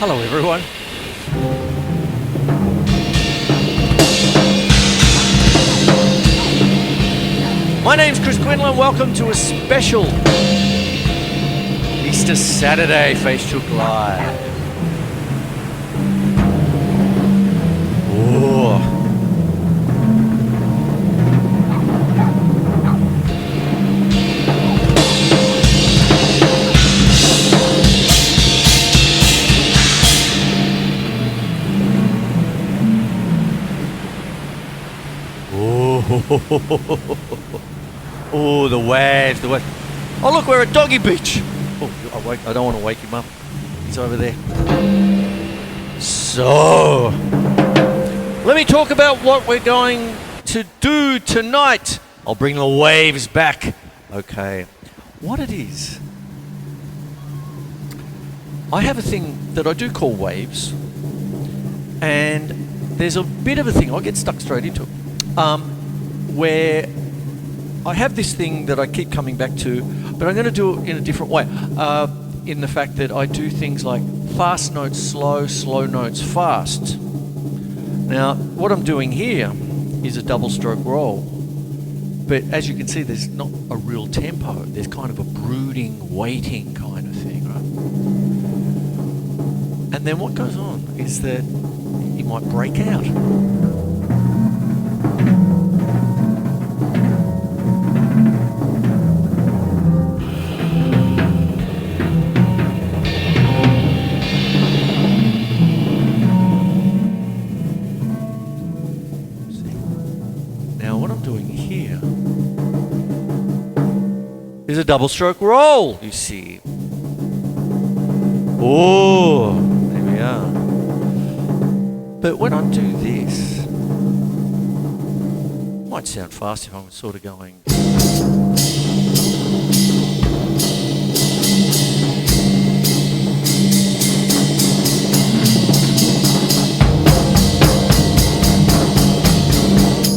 Hello everyone. My name's Quinlan. Welcome to a special Easter Saturday Facebook Live. Oh. Oh, the waves, the waves. Oh, look, we're at Doggy Beach. Oh, I don't want to wake him up. He's over there. So, let me talk about what we're going to do tonight. I'll bring the waves back. Okay, what it is. I have a thing that I do call waves. And there's a bit of a thing. I'll get stuck straight into it. Where I have this thing that I keep coming back to, but I'm going to do it in a different way. In the fact that I do things like fast notes slow, slow notes fast. Now, what I'm doing here is a double stroke roll. But as you can see, there's not a real tempo. There's kind of a brooding, waiting kind of thing, right? And then what goes on is that you might break out. Is a double stroke roll, you see. Oh, there we are. But when I do this, it might sound fast if I'm sort of going.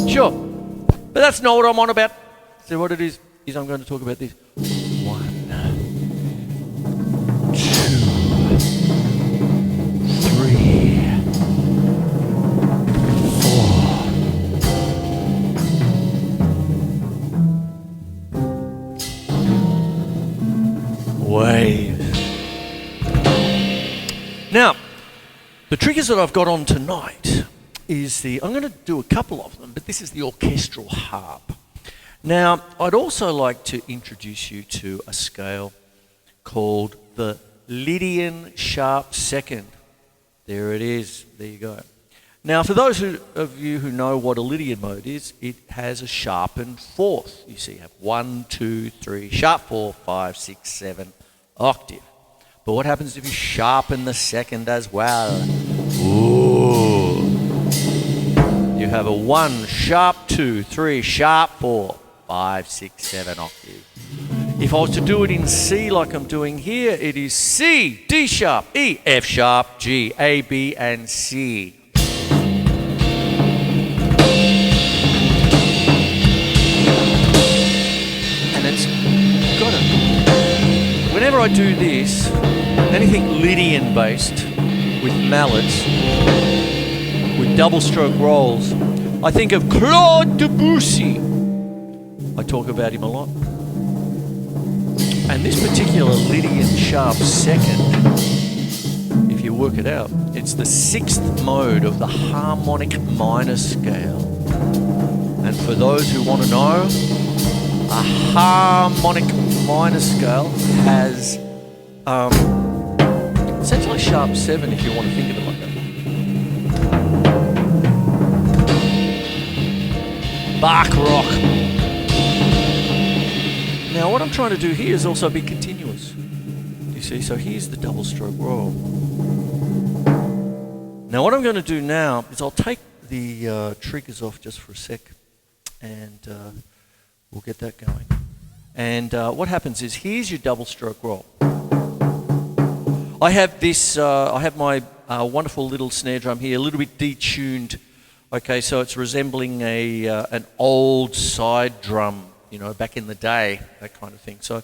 Sure, but that's not what I'm on about. So what it is I'm going to talk about this. 1, 2, 3, 4. Waves. Now, the triggers that I've got on tonight is I'm going to do a couple of them, but this is the orchestral harp. Now, I'd also like to introduce you to a scale called the Lydian sharp second. There it is. There you go. Now, for those of you who know what a Lydian mode is, it has a sharpened fourth. You see, you have 1, 2, 3, sharp 4, 5, 6, 7 octave. But what happens if you sharpen the second as well? Ooh. You have a 1, sharp 2, 3, sharp 4. 5, 6, 7 octave. If I was to do it in C like I'm doing here, it is C, D sharp, E, F sharp, G, A, B, and C. And it's got it. Whenever I do this, anything Lydian based, with mallets, with double stroke rolls, I think of Claude Debussy. I talk about him a lot. And this particular Lydian sharp second, if you work it out, it's the 6th mode of the harmonic minor scale. And for those who want to know, a harmonic minor scale has essentially sharp 7 if you want to think of it like that. Bach rock. Now what I'm trying to do here is also be continuous. You see, so here's the double stroke roll. Now what I'm going to do now is I'll take the triggers off just for a sec and we'll get that going. And what happens is here's your double stroke roll. I have this, I have my wonderful little snare drum here, a little bit detuned. Okay, so it's resembling an old side drum, you know, back in the day, that kind of thing. So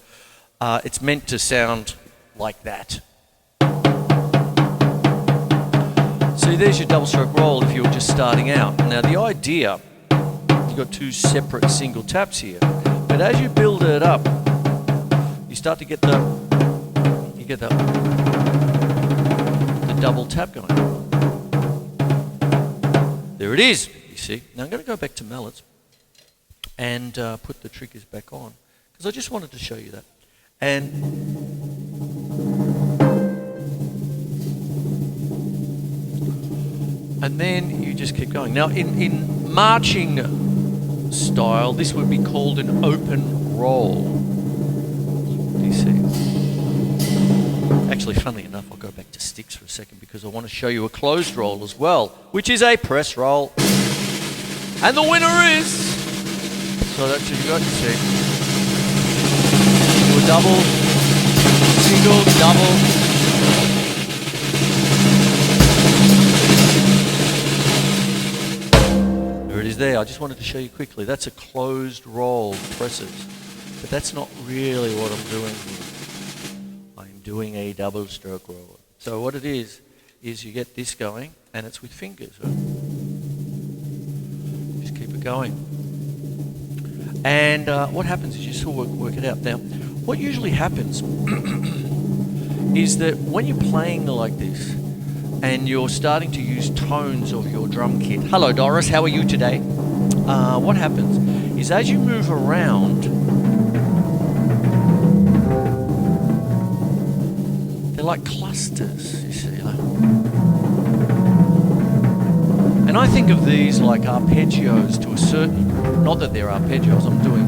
it's meant to sound like that. See, there's your double stroke roll if you were just starting out. Now the idea, you've got two separate single taps here, but as you build it up, you start to get the double tap going. There it is, you see. Now I'm going to go back to mallets and put the triggers back on, because I just wanted to show you that. And then you just keep going. Now in marching style, this would be called an open roll. Do you see? Actually, funnily enough, I'll go back to sticks for a second because I want to show you a closed roll as well, which is a press roll. And the winner is... So that's what you got, you see. Do a double, single, double. There it is there. I just wanted to show you quickly. That's a closed roll presses. But that's not really what I'm doing here. I'm doing a double stroke roll. So what it is you get this going, and it's with fingers. Right? Just keep it going. And what happens is you sort of work it out. Now, what usually happens is that when you're playing like this, and you're starting to use tones of your drum kit. Hello Doris, how are you today? What happens is as you move around, they're like clusters, you see. And I think of these like arpeggios to a certain, not that they're arpeggios, I'm doing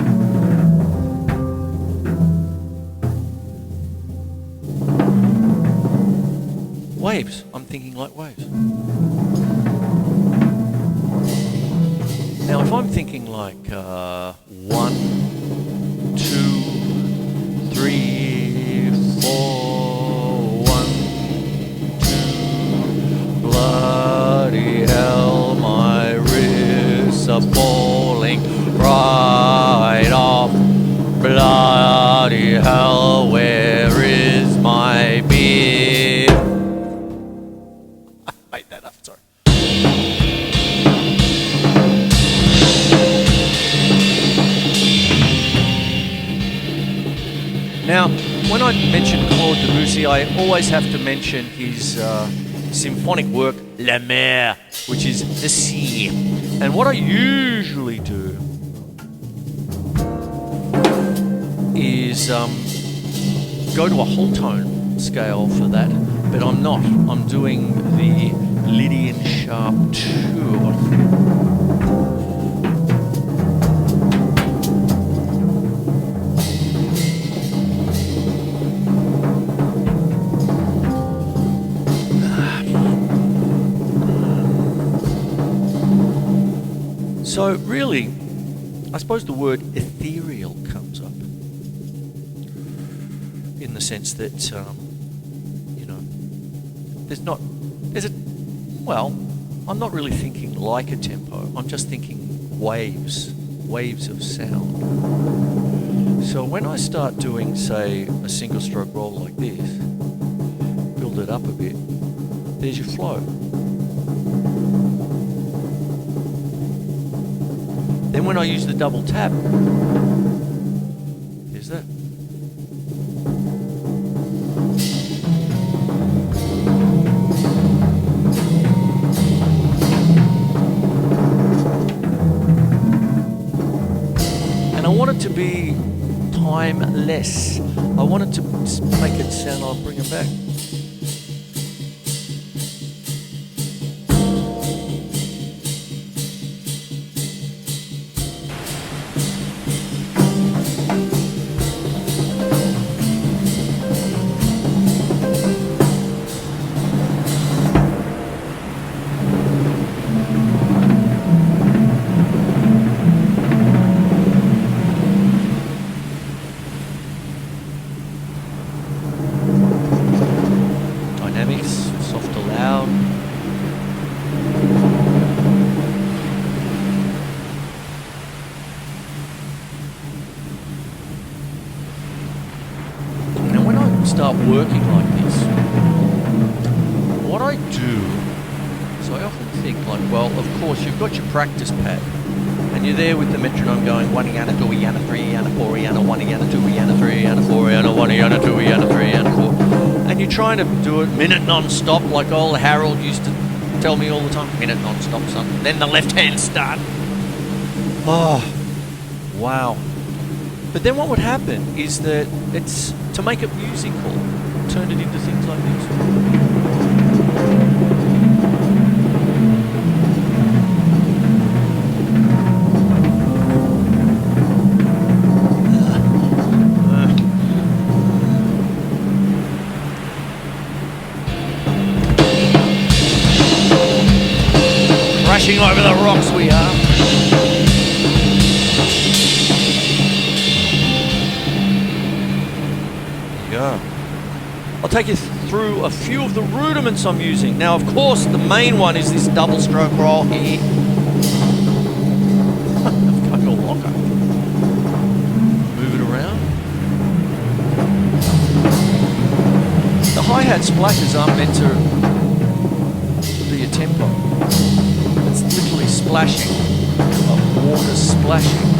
waves. I'm thinking like waves. Now, if I'm thinking like 1, 2, 3, 4, 1, 2, bloody hell, my wrists are falling right off. Bloody hell, where is my beer? Made that up, sorry. Now, when I mention Claude Debussy, I always have to mention his symphonic work, La Mer, which is the sea. And what I usually do is go to a whole tone scale for that. But I'm not. I'm doing the Lydian sharp tour. So really, I suppose the word ethereal comes up in the sense that I'm not really thinking like a tempo. I'm just thinking waves of sound. So when I start doing, say, a single stroke roll like this, build it up a bit, there's your flow. Then when I use the double tap, there's that. And I want it to be timeless. I want it to make it sound, I'll bring it back. Soft to loud. Now when I start working like this, what I do I often think like, well, of course you've got your practice pad and you're there with the metronome going 1 yana, 2 yana, 3 yana, 4 yana, 1 yana, 2 yana, 3 yana, 4 yana, 1 yana, 2 yana, 3 yana, 4. And you're trying to do it minute non-stop like old Harold used to tell me all the time. Minute non-stop, son. Then the left hand start. Oh, wow. But then what would happen is that it's to make it musical, turn it into things like this. Crashing over the rocks we are. I'll take you through a few of the rudiments I'm using. Now, of course, the main one is this double stroke roll here. I've got your locker. Move it around. The hi-hat splashes aren't meant to be a tempo. It's literally splashing, of water splashing.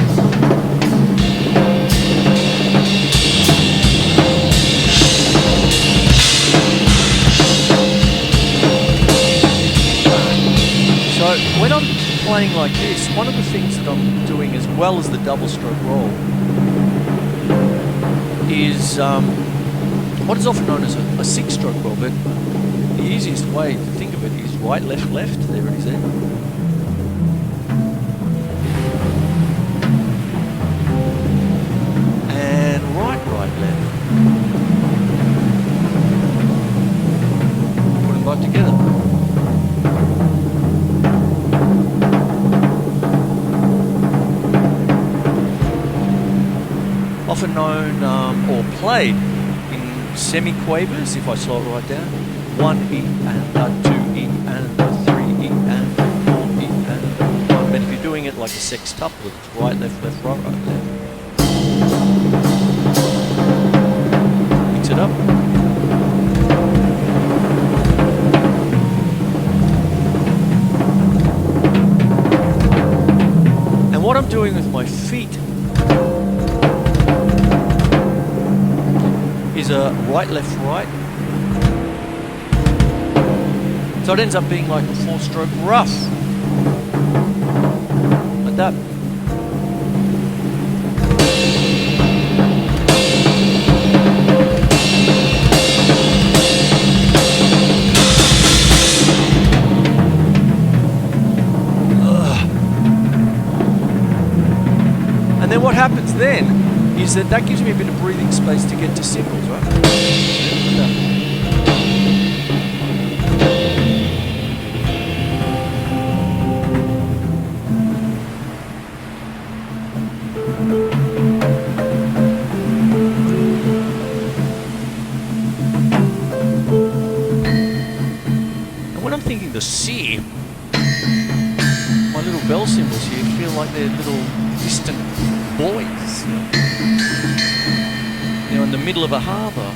So when I'm playing like this, one of the things that I'm doing as well as the double stroke roll is what is often known as a six-stroke roll, but the easiest way to think of it is right, left, left. There it is there. And right, right, left. Put them both together. Often known or played in semi-quavers, if I slow it right down. 1 E and a 2 E and a 3 E and a 4 E and a 1. But if you're doing it like a sextuple, it's right, left, left, right, right, left. Mix it up. And what I'm doing with my feet is a right, left, right. So it ends up being like a 4-stroke rough. Like that. And then what happens then is that gives me a bit of breathing space to get to singles, right? And when I'm thinking the C, my little bell cymbals here feel like they're little distant boys. You know, in the middle of a harbour.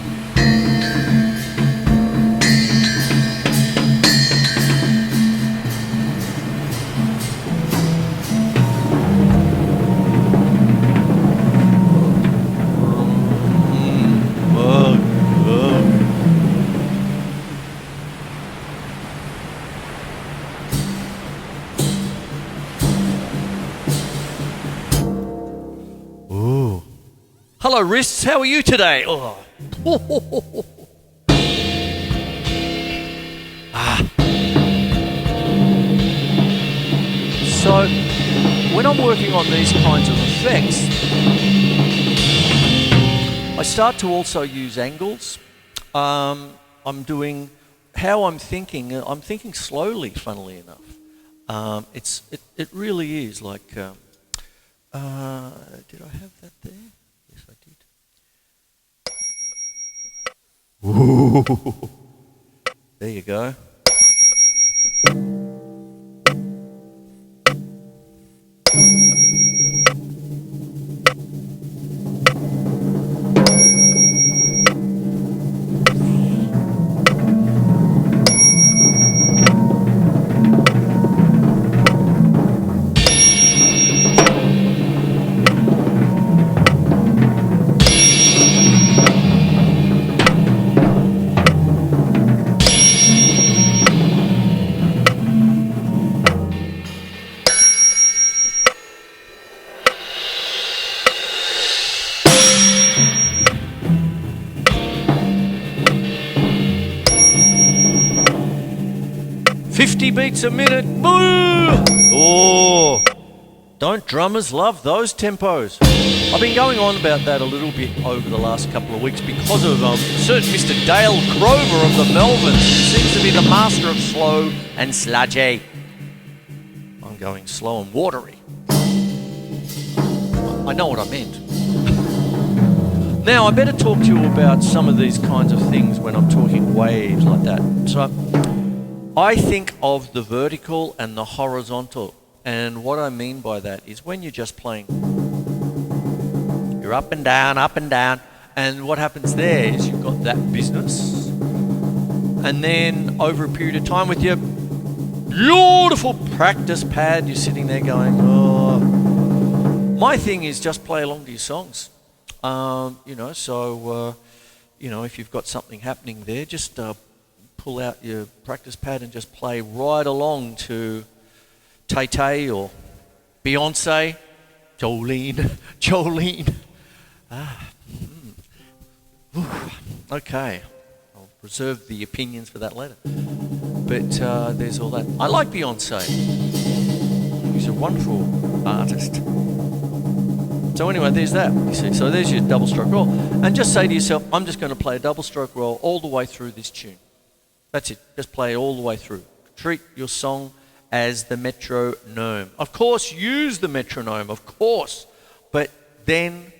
Hello, wrists. How are you today? Oh. So, when I'm working on these kinds of effects, I start to also use angles. I'm doing how I'm thinking. I'm thinking slowly, funnily enough. It really is like. Did I have that there? Yes, I did. Ooh. There you go. 50 beats a minute. Boo! Oh, don't drummers love those tempos? I've been going on about that a little bit over the last couple of weeks because of certain Mr. Dale Grover of the Melbourne, who seems to be the master of slow and sludgy. I'm going slow and watery. I know what I meant. Now, I better talk to you about some of these kinds of things when I'm talking waves like that. So, I think of the vertical and the horizontal. And what I mean by that is when you're just playing, you're up and down, and what happens there is you've got that business. And then over a period of time with your beautiful practice pad, you're sitting there going, oh. My thing is just play along to your songs. If you've got something happening there, just pull out your practice pad and just play right along to Tay-Tay or Beyonce, Jolene. Okay, I'll reserve the opinions for that later. But there's all that. I like Beyonce. She's a wonderful artist. So anyway, there's that. You see, so there's your double stroke roll. And just say to yourself, I'm just going to play a double stroke roll all the way through this tune. That's it. Just play it all the way through. Treat your song as the metronome. Of course, use the metronome, of course. But then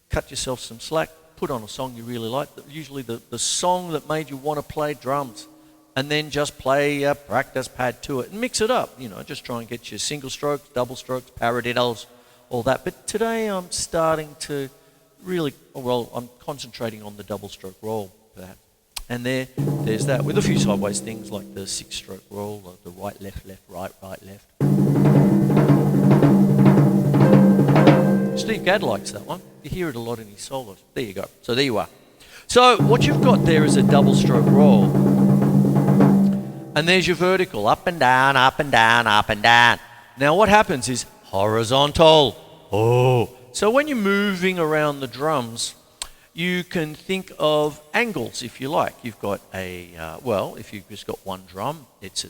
cut yourself some slack. Put on a song you really like. Usually the song that made you want to play drums. And then just play a practice pad to it. And mix it up. Just try and get your single strokes, double strokes, paradiddles, all that. But today I'm starting to really, I'm concentrating on the double stroke roll for that. And there's that, with a few sideways things like the 6-stroke roll, or the right, left, right, left. Steve Gadd likes that one. You hear it a lot in his solos. There you go. So there you are. So what you've got there is a double stroke roll. And there's your vertical, up and down, up and down, up and down. Now what happens is horizontal. Oh. So when you're moving around the drums, you can think of angles if you like. You've got if you've just got one drum, it's a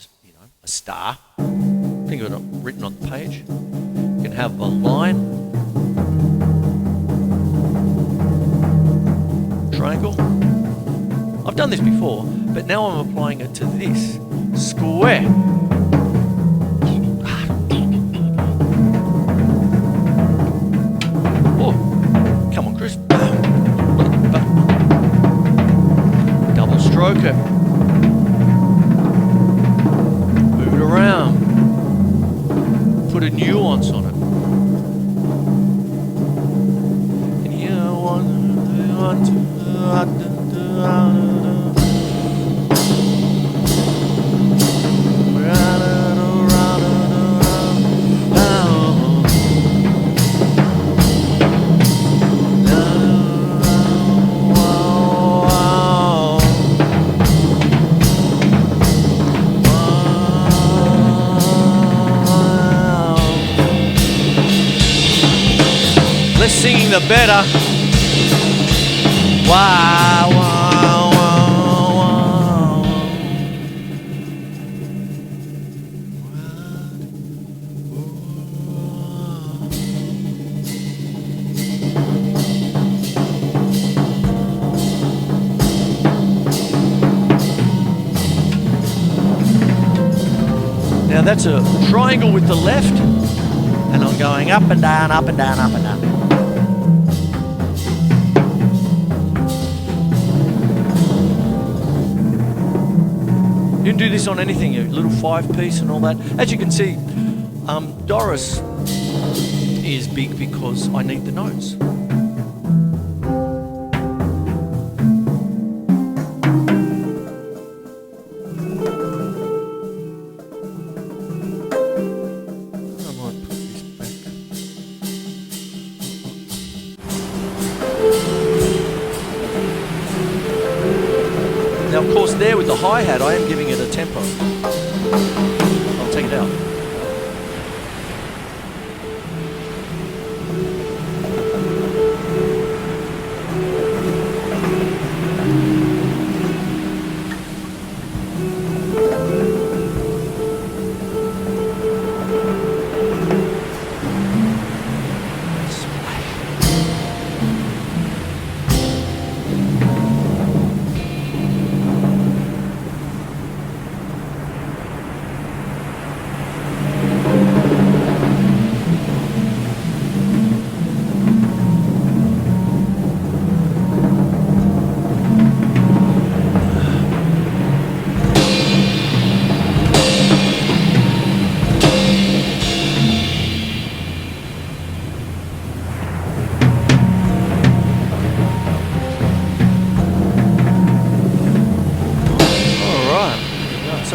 star. Think of it written on the page. You can have a line, triangle. I've done this before, but now I'm applying it to this square. Oh, come on, Chris. Double stroke it. Move it around. Put a nuance on it. And here, one, two, less singing the better. Wow, wow, wow, wow. Now that's a triangle with the left, and I'm going up and down, up and down, up and down. You can do this on anything, a little 5-piece and all that. As you can see, Doris is big because I need the notes. I might put this back. Now, of course, there with the hi-hat, I am giving it a tempo. I'll take it out.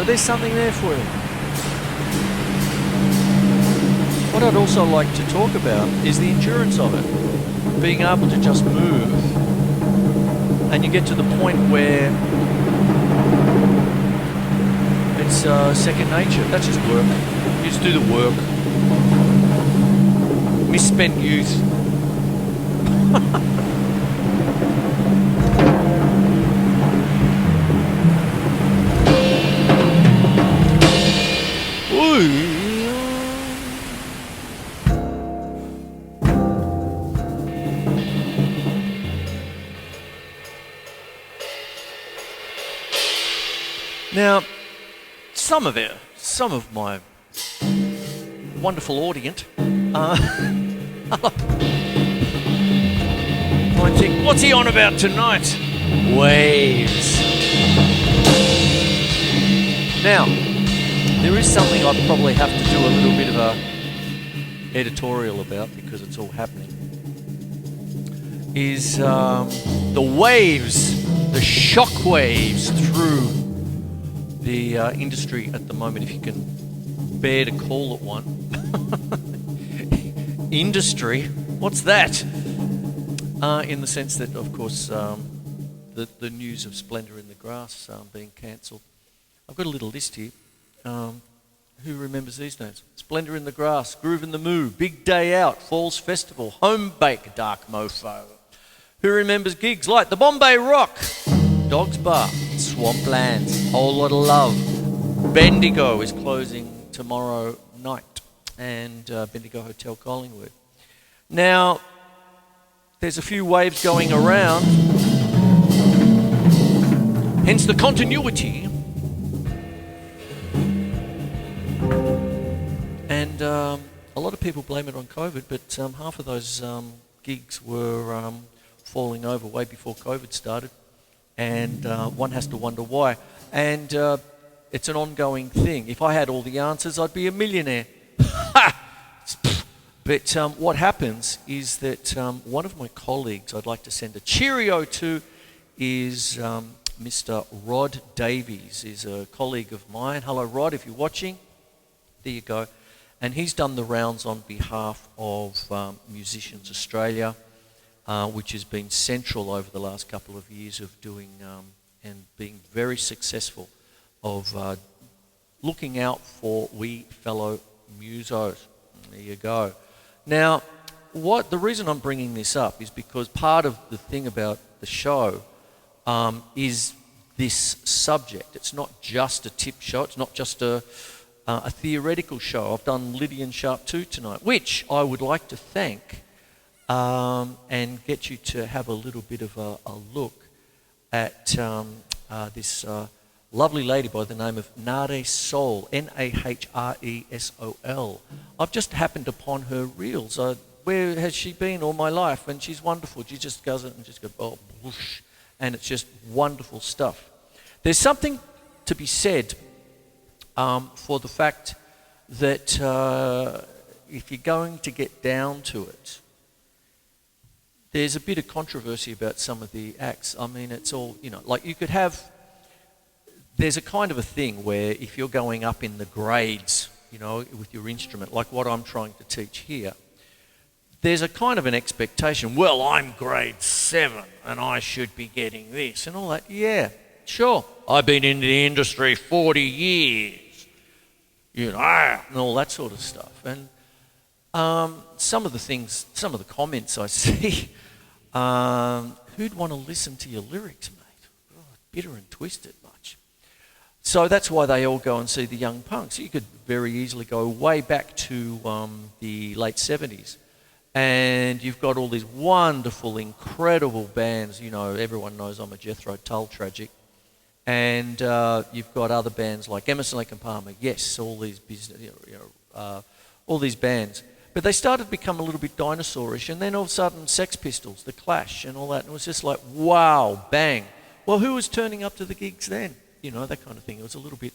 So there's something there for you. What I'd also like to talk about is the endurance of it. Being able to just move. And you get to the point where it's second nature. That's just work. You just do the work. Misspent youth. Now, some of my wonderful audience might think, what's he on about tonight? Waves. Now, there is something I probably have to do a little bit of a editorial about because it's all happening. Is the waves, the shock waves through the industry at the moment, if you can bear to call it one. Industry, what's that? In the sense that, of course, the news of Splendour in the Grass being cancelled. I've got a little list here. Who remembers these names? Splendour in the Grass, Groove in the Moo, Big Day Out, Falls Festival, Home Bake, Dark Mofo. Who remembers gigs like the Bombay Rock, Dogs Bar, Swamplands, Whole Lot of Love. Bendigo is closing tomorrow night, and Bendigo Hotel Collingwood. Now, there's a few waves going around, hence the continuity. And a lot of people blame it on COVID, but half of those gigs were falling over way before COVID started. And one has to wonder why. And it's an ongoing thing. If I had all the answers, I'd be a millionaire. But what happens is that one of my colleagues I'd like to send a cheerio to is Mr. Rod Davies. He's a colleague of mine. Hello, Rod, if you're watching. There you go. And he's done the rounds on behalf of Musicians Australia, which has been central over the last couple of years of doing and being very successful of looking out for we fellow musos. There you go. Now, the reason I'm bringing this up is because part of the thing about the show is this subject. It's not just a tip show. It's not just a theoretical show. I've done Lydian Sharp 2 tonight, which I would like to thank and get you to have a little bit of a look at this lovely lady by the name of Nare Sol, Nahresol. I've just happened upon her reels. Where has she been all my life? And she's wonderful. She just does it and just goes, oh, whoosh, and it's just wonderful stuff. There's something to be said for the fact that if you're going to get down to it, there's a bit of controversy about some of the acts. I mean, it's all, like you could have, there's a kind of a thing where if you're going up in the grades, with your instrument, like what I'm trying to teach here, there's a kind of an expectation, well, I'm grade 7 and I should be getting this and all that. Yeah, sure. I've been in the industry 40 years, and all that sort of stuff. And some of the comments I see, who'd want to listen to your lyrics, mate? Oh, bitter and twisted much. So that's why they all go and see the Young Punks. You could very easily go way back to the late 70s. And you've got all these wonderful, incredible bands. Everyone knows I'm a Jethro Tull tragic. And you've got other bands like Emerson, Lake and Palmer. Yes, all these all these bands. But they started to become a little bit dinosaurish, and then all of a sudden Sex Pistols, The Clash and all that, and it was just like, wow, bang. Well, who was turning up to the gigs then? That kind of thing. It was a little bit,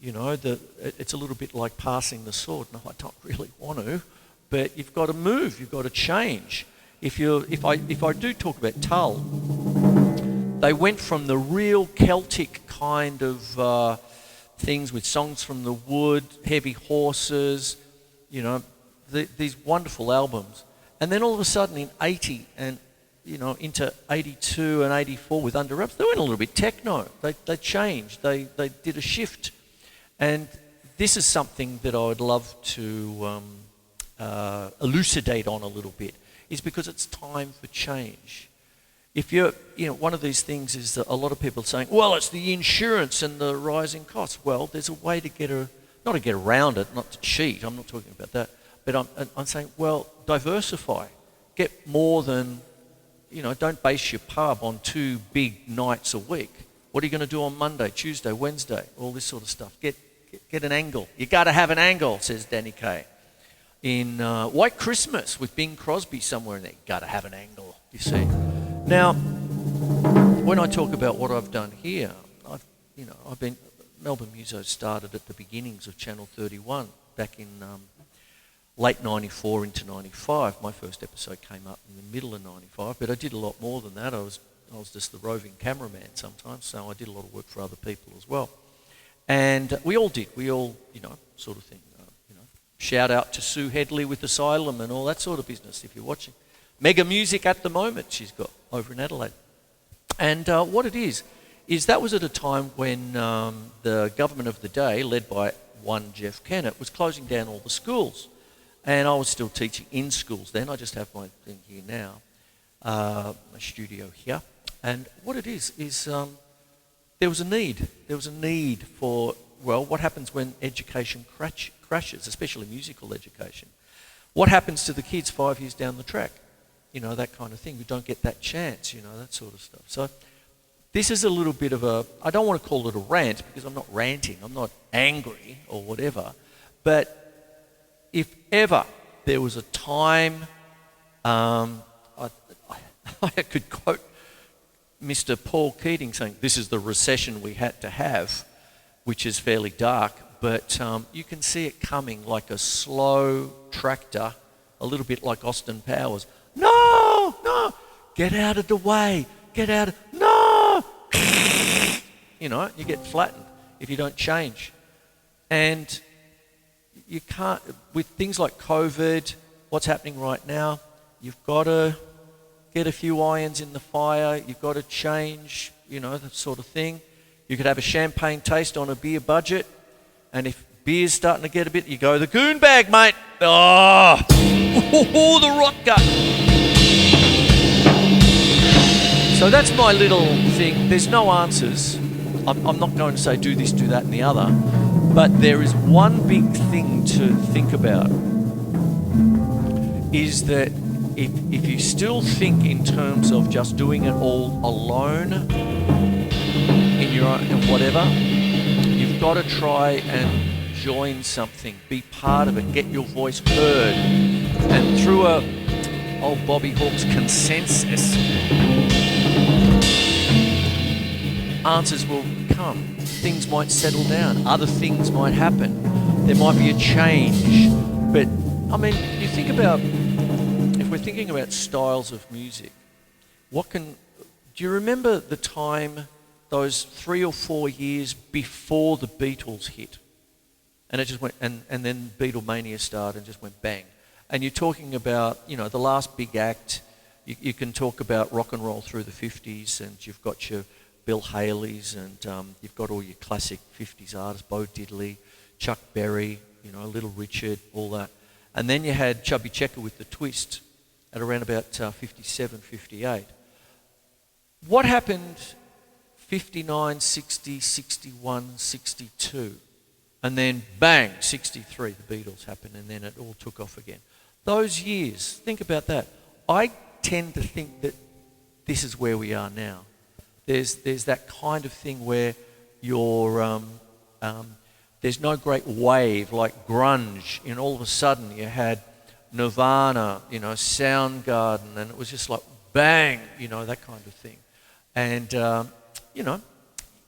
it's a little bit like passing the sword. No, I don't really want to, but you've got to move, you've got to change. If I do talk about Tull, they went from the real Celtic kind of things with Songs from the Wood, Heavy Horses, you know, these wonderful albums. And then all of a sudden in 80 and, you know, into 82 and 84 with Under Wraps, they went a little bit techno. They changed. They did a shift. And this is something that I would love to elucidate on a little bit, is because it's time for change. If you're, you know, one of these things is that a lot of people are saying, well, it's the insurance and the rising costs. Well, there's a way to not to get around it, not to cheat, I'm not talking about that, but I'm saying, well, diversify. Get more than, you know, don't base your pub on 2 big nights a week. What are you going to do on Monday, Tuesday, Wednesday, all this sort of stuff. Get an angle. You got to have an angle, says Danny Kaye. In White Christmas with Bing Crosby somewhere in there, got to have an angle, you see. Now, when I talk about what I've done here, I've been, Melbourne Musos started at the beginnings of Channel 31 back in late 94 into 95. My first episode came up in the middle of 95, but I did a lot more than that. I was just the roving cameraman sometimes, so I did a lot of work for other people as well. And we all, you know, sort of thing. Shout out to Sue Headley with Asylum and all that sort of business if you're watching. Mega Music at the moment she's got over in Adelaide. And what it is that was at a time when the government of the day, led by one Jeff Kennett, was closing down all the schools. And I was still teaching in schools then. I just have my thing here now, my studio here. And what it is there was a need. There was a need for, well, what happens when education crashes, especially musical education? What happens to the kids 5 years down the track? You know, that kind of thing. We don't get that chance, you know, that sort of stuff. So this is a little bit of a, I don't want to call it a rant because I'm not ranting, I'm not angry or whatever, but if ever there was a time, I could quote Mr. Paul Keating saying, this is the recession we had to have, which is fairly dark, but you can see it coming like a slow tractor, a little bit like Austin Powers. No, get out of the way, no! You know, you get flattened if you don't change. And you can't, with things like COVID, what's happening right now, you've got to get a few irons in the fire, you've got to change, you know, that sort of thing. You could have a champagne taste on a beer budget, and if beer's starting to get a bit, you go, the goon bag, mate. Oh, the rot gut. So that's my little thing. There's no answers. I'm not going to say do this, do that, and the other, but there is one big thing to think about, is that if you still think in terms of just doing it all alone, in your own and whatever, you've got to try and join something, be part of it, get your voice heard, and through old Bobby Hawke's consensus, answers will come. Things might settle down, other things might happen, there might be a change. But I mean, you think about, if we're thinking about styles of music, do you remember the time, those 3 or 4 years before the Beatles hit? And it just went, and then Beatlemania started and just went bang. And you're talking about, you know, the last big act, you can talk about rock and roll through the 50s, and you've got your Bill Haley's, and you've got all your classic 50s artists, Bo Diddley, Chuck Berry, you know, Little Richard, all that. And then you had Chubby Checker with the Twist at around about 57, 58. What happened 59, 60, 61, 62? And then bang, 63, the Beatles happened, and then it all took off again. Those years, think about that. I tend to think that this is where we are now. There's that kind of thing where there's no great wave like grunge, and all of a sudden you had Nirvana, you know, Soundgarden, and it was just like bang, you know, that kind of thing. And, you know,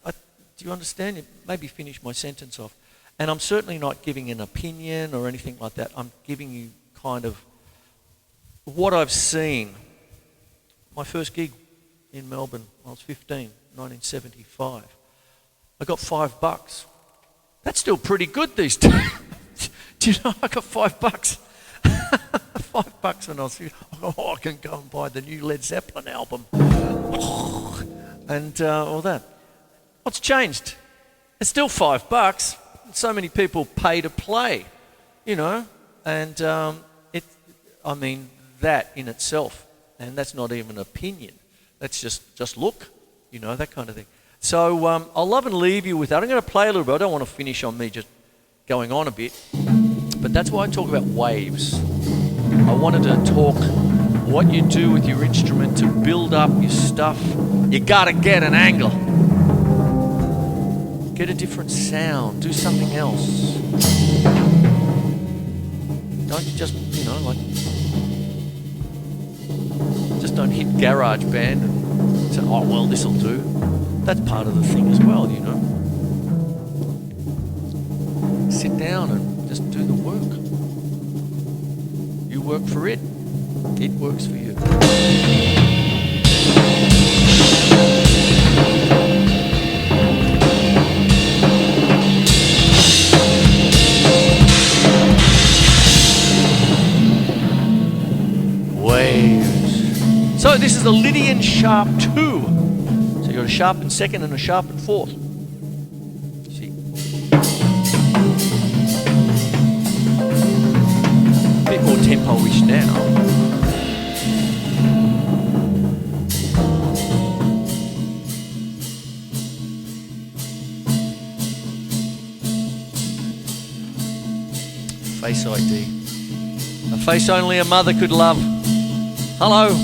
do you understand? Maybe finish my sentence off. And I'm certainly not giving an opinion or anything like that. I'm giving you kind of what I've seen. My first gig in Melbourne, I was 15, 1975. I got $5. That's still pretty good these days. Do you know I got $5? $5 and I was thinking, oh, I can go and buy the new Led Zeppelin album. And all that. What's changed? It's still $5. So many people pay to play, you know, and I mean, that in itself, and that's not even an opinion. That's just look, you know, that kind of thing. So I'll love and leave you with that. I'm going to play a little bit. I don't want to finish on me just going on a bit, but that's why I talk about waves. I wanted to talk what you do with your instrument to build up your stuff. You got to get an angle. Get a different sound. Do something else. Don't just, you know, like, just don't hit GarageBand and say, oh, well, this'll do. That's part of the thing as well, you know. Sit down and just do the work. You work for it. It works for you. Waves. So this is the Lydian sharp 2. So you've got a sharpened second and a sharpened fourth. See? A bit more tempo-ish now. Face ID. A face only a mother could love. Hello.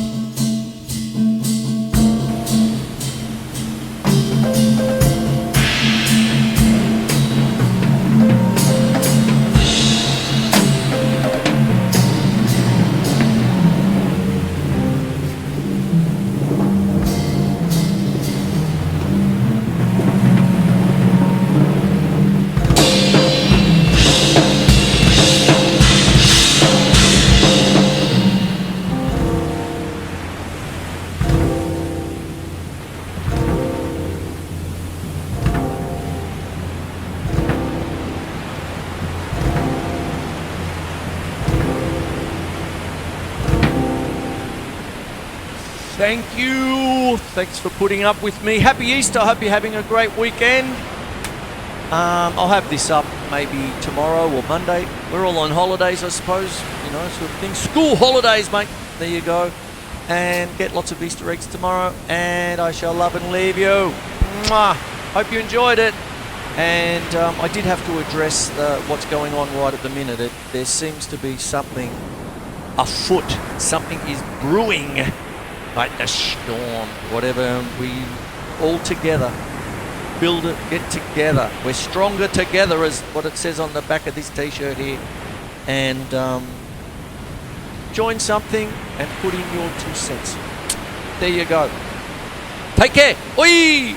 Thank you. Thanks for putting up with me. Happy Easter. I hope you're having a great weekend. I'll have this up maybe tomorrow or Monday. We're all on holidays, I suppose. You know, sort of thing. School holidays, mate. There you go. And get lots of Easter eggs tomorrow. And I shall love and leave you. Mwah. Hope you enjoyed it. And I did have to address what's going on right at the minute. There seems to be something afoot. Something is brewing. Like the storm, whatever. We all together build it, get together. We're stronger together, is what it says on the back of this t-shirt here. And join something and put in your 2 cents. There you go. Take care. Oi!